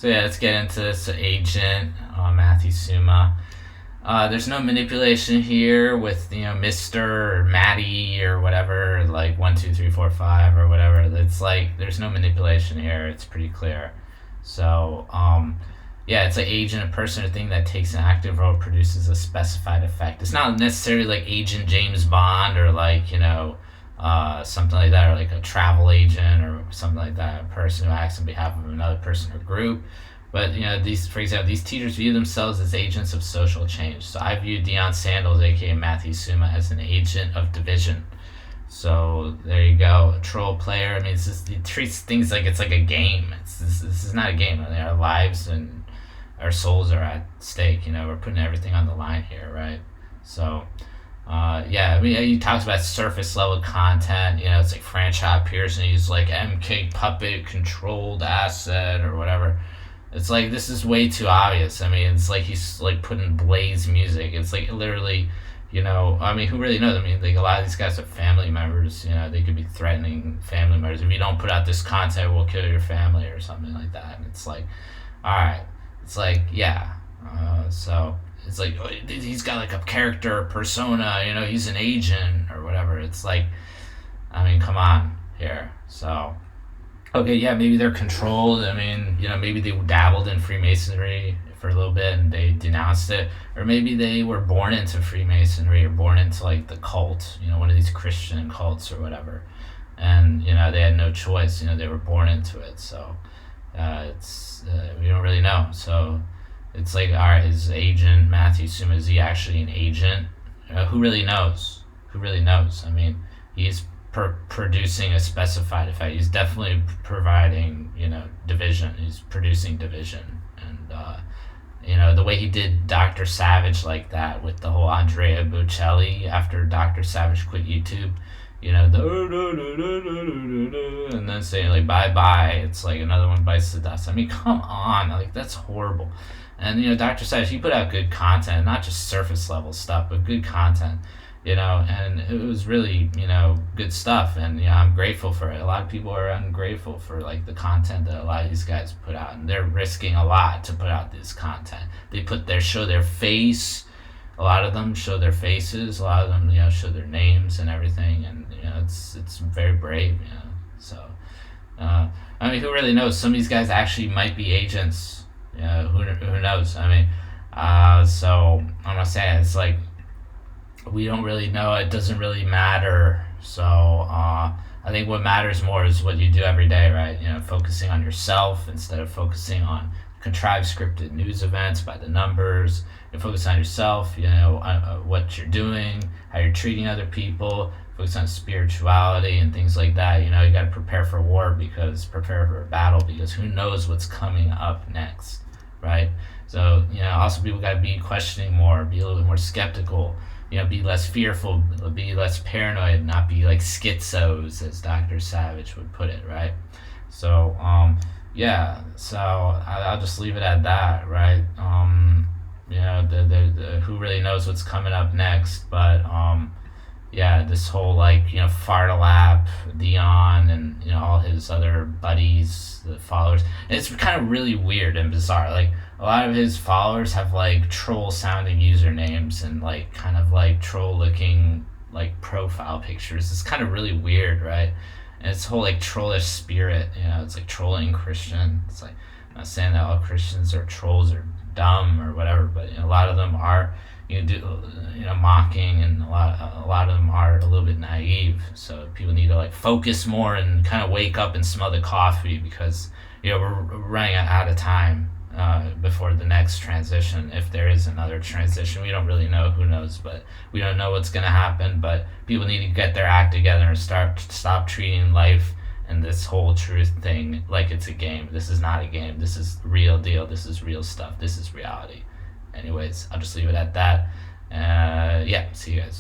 So yeah, let's get into this agent, Matthew Suma. There's no manipulation here with Mister or Matty or whatever, like 1 2 3 4 5 or whatever. It's like there's no manipulation here. It's pretty clear. So yeah, it's an agent, a person, or thing that takes an active role, produces a specified effect. It's not necessarily like Agent James Bond or like something like that, or like a travel agent or something like that, a person who acts on behalf of another person or group. But these, for example, these teachers view themselves as agents of social change. So I view Deion Sandals, aka Matthew Suma, as an agent of division. So there you go, a troll player. I mean, he treats things like it's like a game. This is not a game. I mean, our lives and our souls are at stake. We're putting everything on the line here, right? So yeah, I mean, he talks about surface level content. It's like franchise Pearson. He's like MK puppet controlled asset or whatever. It's like this is way too obvious. I mean, it's like he's like putting Blaze music. It's like literally, I mean, who really knows? I mean, like a lot of these guys are family members. They could be threatening family members. If you don't put out this content, we'll kill your family or something like that. And it's like, all right. It's like, yeah. So it's like he's got like a character persona. He's an agent or whatever. It's like, I mean, come on here. So okay, yeah, maybe they're controlled. I mean, maybe they dabbled in Freemasonry for a little bit and they denounced it, or maybe they were born into Freemasonry or born into like the cult, one of these Christian cults or whatever, and they had no choice. They were born into it. So it's we don't really know. So it's like, all right, is agent Matthew Suma, is he actually an agent? Who really knows? Who really knows? I mean, he's producing a specified effect. He's definitely providing, division. He's producing division, and the way he did Dr. Savage like that with the whole Andrea Bocelli after Dr. Savage quit YouTube. And then saying like bye bye. It's like another one bites the dust. I mean, come on, like that's horrible. And Dr. Savage, he put out good content, not just surface level stuff, but good content. And it was really, good stuff. And, I'm grateful for it. A lot of people are ungrateful for, like, the content that a lot of these guys put out. And they're risking a lot to put out this content. They show their face. A lot of them show their faces. A lot of them, show their names and everything. And, it's very brave, So, I mean, who really knows? Some of these guys actually might be agents. Who knows? I mean, so I'm going to say it's like, we don't really know. It doesn't really matter. So I think what matters more is what you do every day, right? Focusing on yourself instead of focusing on contrived scripted news events by the numbers. Focus on yourself, on what you're doing, how you're treating other people. Focus on spirituality and things like that. You got to prepare for a battle, because who knows what's coming up next, right? So also people got to be questioning more, be a little bit more skeptical. Be less fearful, be less paranoid, not be like schizos, as Dr. Savage would put it, right? So, yeah, so I'll just leave it at that, right? Who really knows what's coming up next, but, yeah, this whole, like, Fartalap, Deion, and, all his other buddies, the followers, and it's kind of really weird and bizarre, like, a lot of his followers have like troll sounding usernames and like kind of like troll looking like profile pictures. It's kind of really weird, right? And it's whole like trollish spirit, it's like trolling Christian. It's like, I'm not saying that all Christians are trolls or dumb or whatever, but a lot of them are mocking, and a lot of them are a little bit naive. So people need to like focus more and kind of wake up and smell the coffee, because we're running out of time before the next transition, if there is another transition. We don't really know. Who knows? But we don't know what's going to happen. But people need to get their act together and stop treating life and this whole truth thing like it's a game. This is not a game. This is real deal. This is real stuff. This is reality. Anyways, I'll just leave it at that. Yeah, see you guys.